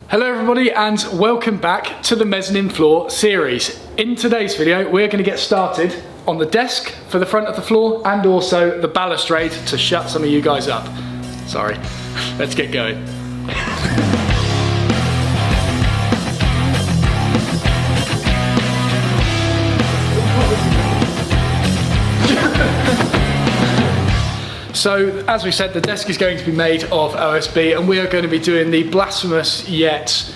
Hello everybody and welcome back to the Mezzanine Floor series. In today's video we're going to get started on the desk for the front of the floor and also the balustrade to shut some of you guys up. Sorry, let's get going. So, as we said, the desk is going to be made of OSB and we are going to be doing the blasphemous yet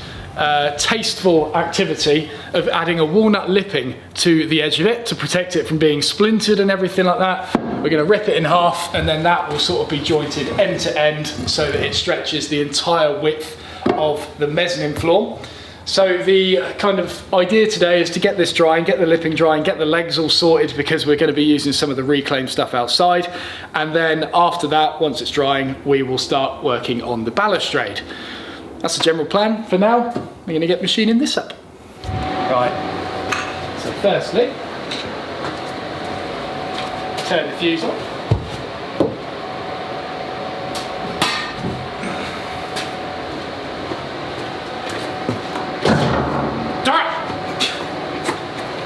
tasteful activity of adding a walnut lipping to the edge of it to protect it from being splintered and everything like that. We're going to rip it in half and then that will sort of be jointed end to end so that it stretches the entire width of the mezzanine floor. So the kind of idea today is to get this drying, get the lipping drying, get the legs all sorted because we're going to be using some of the reclaimed stuff outside. And then after that, once it's drying, we will start working on the balustrade. That's the general plan for now. We're going to get machining this up. Right, so firstly, turn the fuse on.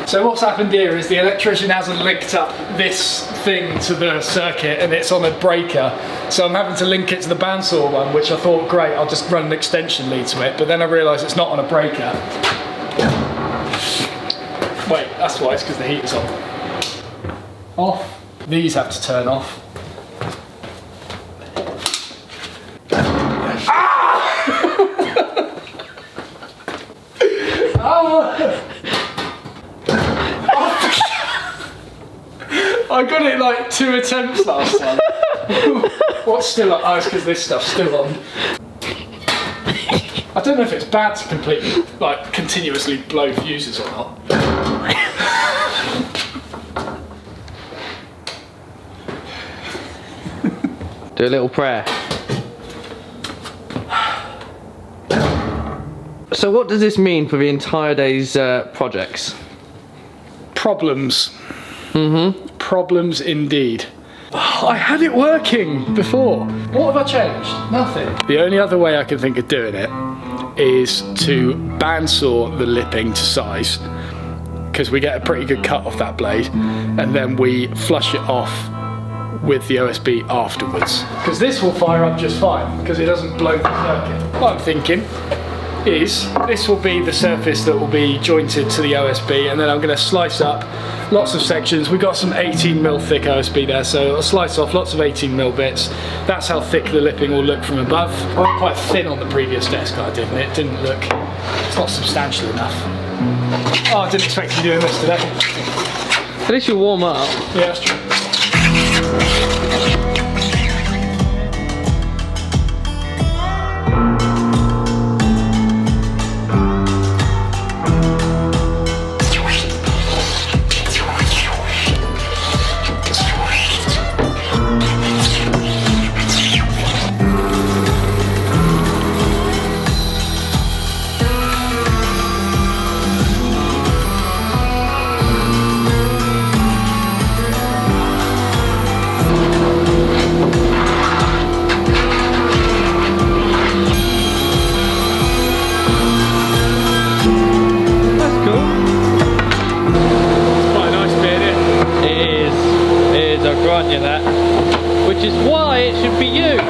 So what's happened here is the electrician hasn't linked up this thing to the circuit and it's on a breaker. So I'm having to link it to the bandsaw one, which I thought, great, I'll just run an extension lead to it. But then I realised it's not on a breaker. Wait, that's why, it's because the heater's on. Off. These have to turn off. Ah! Oh! I got it like 2 attempts last time. What's still on? Oh, it's because this stuff's still on. I don't know if it's bad to completely, like, continuously blow fuses or not. Do a little prayer. So what does this mean for the entire day's projects? Problems. Problems indeed. Oh, I had it working before. What have I changed? Nothing. The only other way I can think of doing it is to bandsaw the lipping to size, because we get a pretty good cut off that blade, and then we flush it off with the OSB afterwards. Because this will fire up just fine, because it doesn't blow the circuit. What I'm thinking is this will be the surface that will be jointed to the OSB, and then I'm going to slice up lots of sections. We've got some 18mm thick OSB there, so I'll slice off lots of 18mm bits. That's how thick the lipping will look from above. I went quite thin on the previous desk I did, and it didn't look, it's not substantial enough. Oh, I didn't expect to be doing this today. At least you warm up. Yeah, that's true. Which is why it should be used.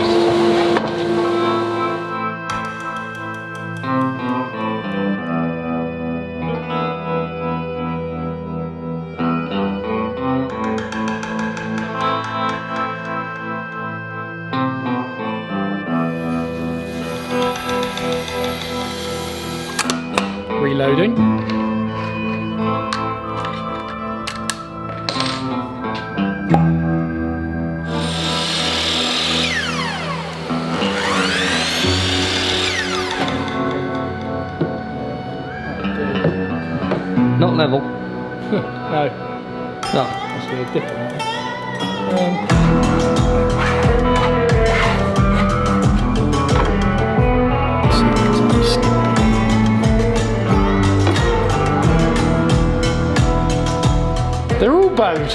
Reloading. Not level. No. No. Must be a different They're all bowed.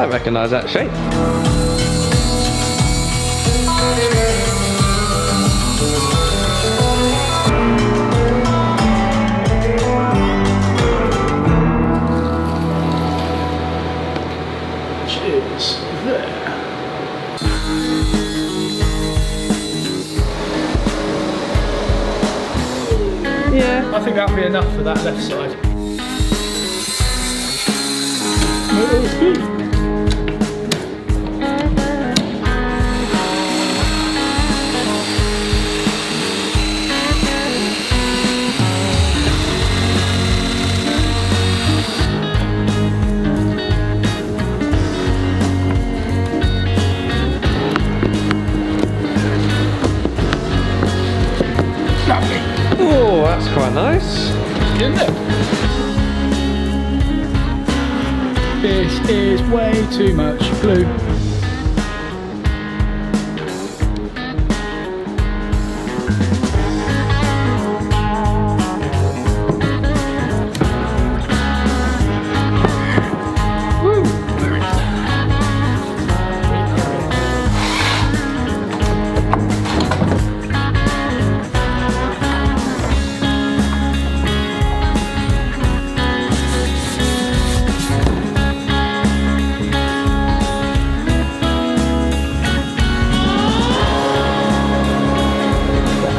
don't recognise that shape. Which is there. Yeah. I think that'll be enough for that left side. OSB. Lovely. Oh, that's quite nice. Isn't it? This is way too much glue. Woo! Very nice.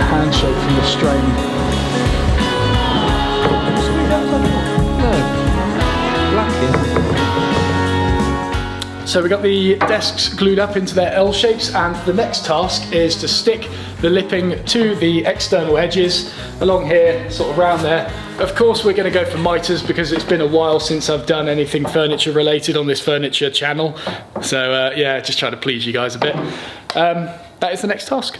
Handshake from the strain. So we got the desks glued up into their L shapes, and the next task is to stick the lipping to the external edges along here, sort of round there. Of course we're going to go for mitres because it's been a while since I've done anything furniture related on this furniture channel. So yeah, just trying to please you guys a bit. That is the next task.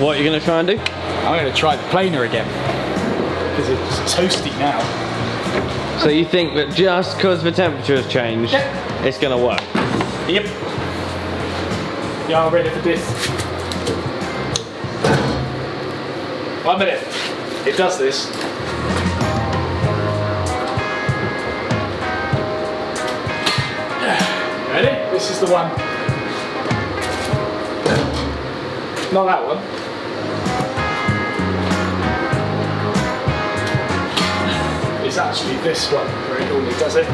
What are you going to try and do? I'm going to try the planer again because it's toasty now. So you think that just because the temperature has changed, it's going to work? Yep. Y'all ready for this? 1 minute. It does this. Ready? This is the one. Not that one. It's actually this one where it normally does it.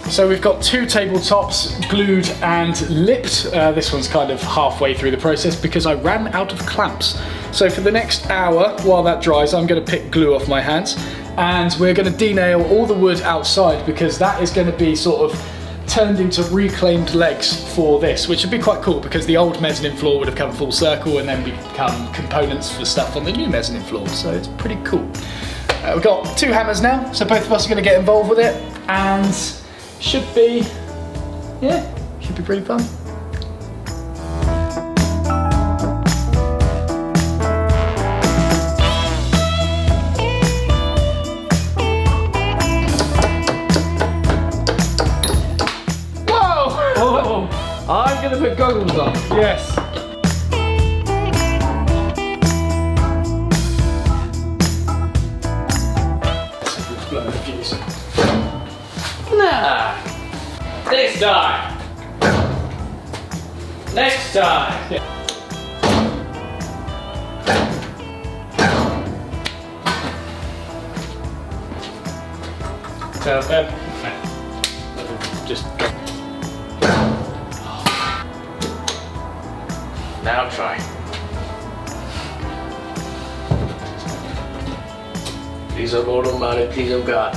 So we've got two tabletops glued and lipped. This one's kind of halfway through the process because I ran out of clamps. So for the next hour, while that dries, I'm going to pick glue off my hands, and we're going to denail all the wood outside because that is going to be sort of turned into reclaimed legs for this, which would be quite cool because the old mezzanine floor would have come full circle and then become components for stuff on the new mezzanine floor. So it's pretty cool. We've got two hammers now, so both of us are going to get involved with it, and should be pretty fun. Whoa! Oh, I'm gonna put goggles on. Yes. side. Yeah. So, just go. Now try. Please, oh God Almighty, please, oh God.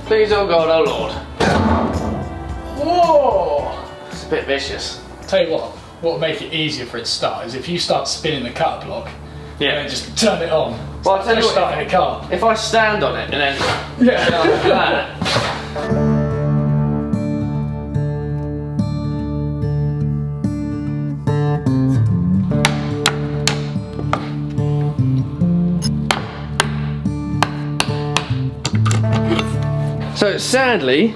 Please, oh God, oh Lord. Whoa! It's a bit vicious. Tell you what will make it easier for it to start is if you start spinning the cutter block, Yeah. and then just turn it on. Well, I'll tell you Just what, starting a car. if I stand on it and then Yeah. like that. So sadly,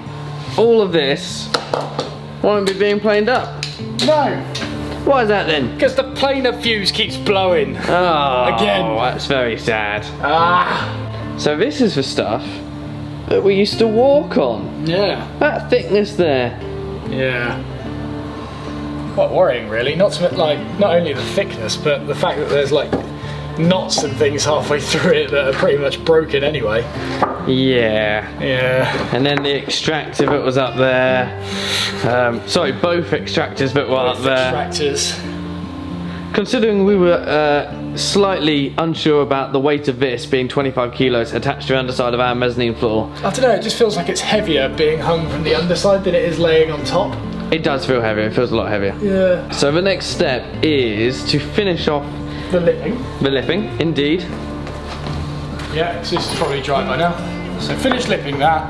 all of this won't be being planed up. No, Why is that then? because the planer fuse keeps blowing. Oh, Again. that's very sad. Ah. So this is for stuff that we used to walk on. Yeah. That thickness there. Yeah. Quite worrying, really. Not only the thickness, but the fact that there's like knots and things halfway through it that are pretty much broken anyway. Yeah. Yeah. And then the extractor bit was up there. Sorry, both extractors bit were up there. Extractors. Considering we were slightly unsure about the weight of this being 25 kilos attached to the underside of our mezzanine floor. I don't know, it just feels like it's heavier being hung from the underside than it is laying on top. It does feel heavier, it feels a lot heavier. Yeah. So the next step is to finish off The lipping. the lipping, indeed. Yeah, so this is probably dry by now. So finish lipping that.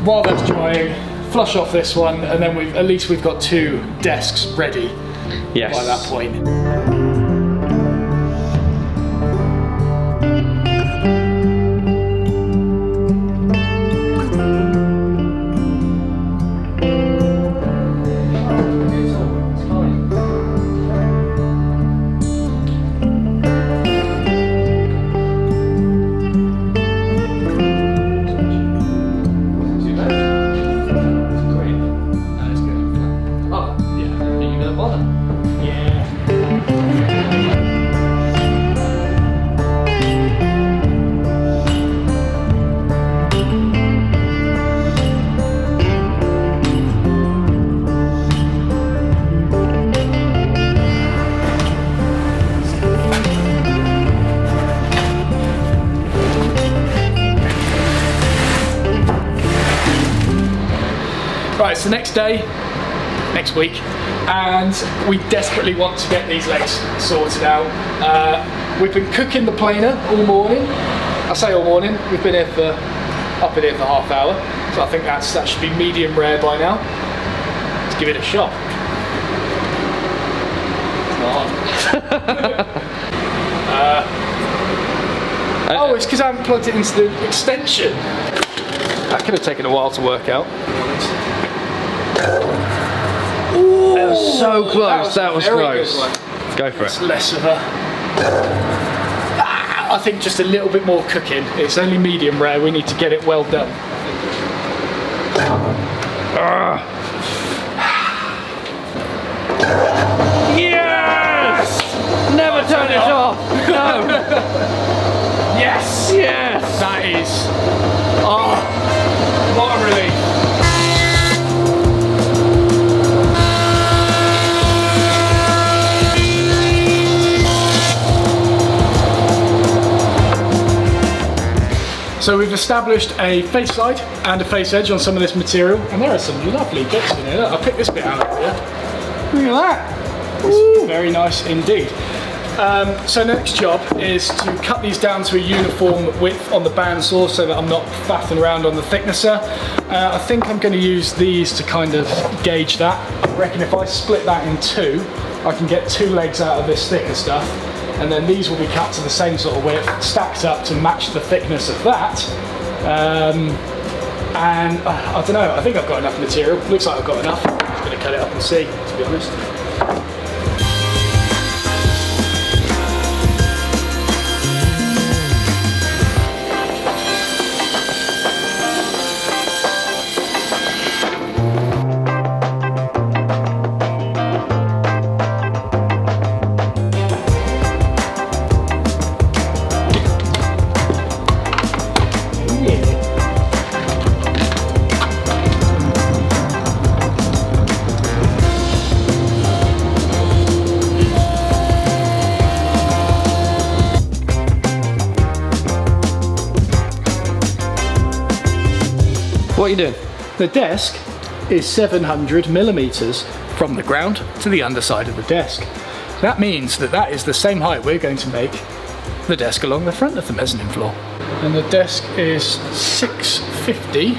While that's drying, flush off this one, and then at least we've got 2 desks ready Yes. by that point. Right, it's the next day, next week, and we desperately want to get these legs sorted out. We've been cooking the planer all morning. I say all morning, we've been here up in here for half hour, so I think that should be medium rare by now. Let's give it a shot. It's not on. Oh, it's because I haven't plugged it into the extension. That could have taken a while to work out. Ooh, That was so close, that was very close. good one. Go for It's it. less of a... I think just a little bit more cooking. It's only medium rare, we need to get it well done. Yes! Never turn it off! No! Yes! Yes! That is... Oh, what a relief. So we've established a face side and a face edge on some of this material, and there are some lovely bits in here. Look, I'll pick this bit out of here. Look at that. It's very nice indeed. So the next job is to cut these down to a uniform width on the bandsaw so that I'm not faffing around on the thicknesser. I think I'm going to use these to kind of gauge that. I reckon if I split that in 2, I can get 2 legs out of this thicker stuff. And then these will be cut to the same sort of width, stacked up to match the thickness of that. And I don't know, I think I've got enough material. Looks like I've got enough. I'm just going to cut it up and see, to be honest. What are you doing? The desk is 700 millimeters from the ground to the underside of the desk. That means that that is the same height we're going to make the desk along the front of the mezzanine floor. And the desk is 650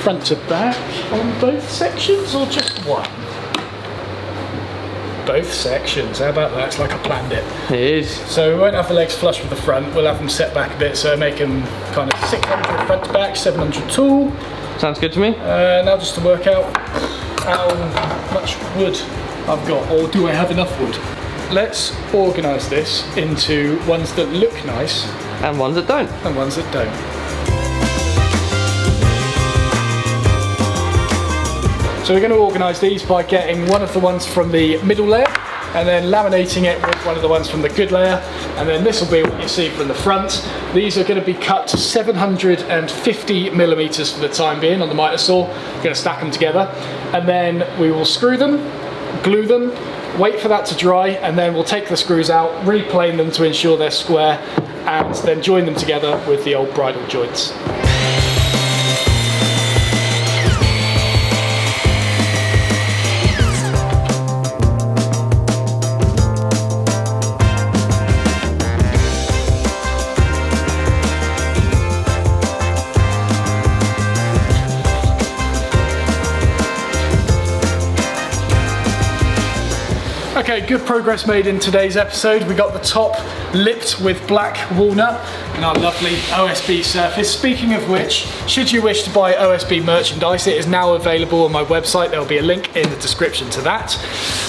front to back on both sections, or just one? Both sections, how about that? It's like I planned it. It is. So we won't have the legs flush with the front, we'll have them set back a bit, so make them kind of 600 front to back, 700 tall. Sounds good to me. Now just to work out how much wood I've got, or do I have enough wood? Let's organise this into ones that look nice. And ones that don't. And ones that don't. So we're going to organise these by getting one of the ones from the middle layer and then laminating it with one of the ones from the good layer, and then this will be what you see from the front. These are going to be cut to 750 millimeters for the time being on the miter saw. We're going to stack them together, and then we will screw them, glue them, wait for that to dry, and then we'll take the screws out, replane them to ensure they're square, and then join them together with the old bridle joints. Okay, good progress made in today's episode. We got the top lipped with black walnut and our lovely OSB surface. Speaking of which, should you wish to buy OSB merchandise, it is now available on my website. There'll be a link in the description to that.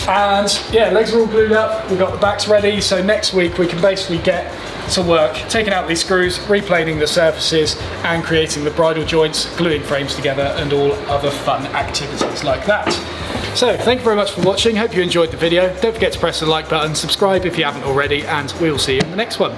And yeah, legs are all glued up, we've got the backs ready, so next week we can basically get to work taking out these screws, replaning the surfaces and creating the bridle joints, gluing frames together and all other fun activities like that. So thank you very much for watching, hope you enjoyed the video. Don't forget to press the like button, subscribe if you haven't already, and we will see you in the next one.